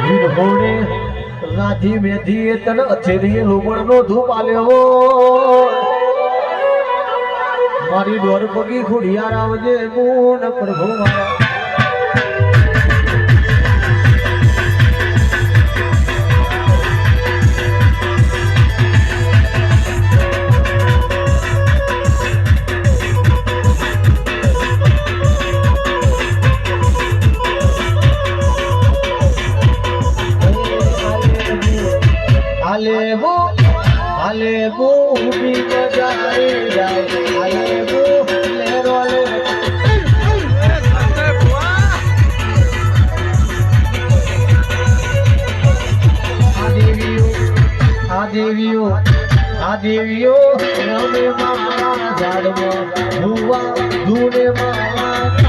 વિરહોણે રાધી મેધી તન અથેરી લોબણનો ધૂપ આલ્યો મારી દોર પગી ખોડિયાર આવજે ગુણ પ્રભુ મારા Alebu bi bajai jai Alebu lero lero Adeviyo Rame mara jadmo Huwa dhune mara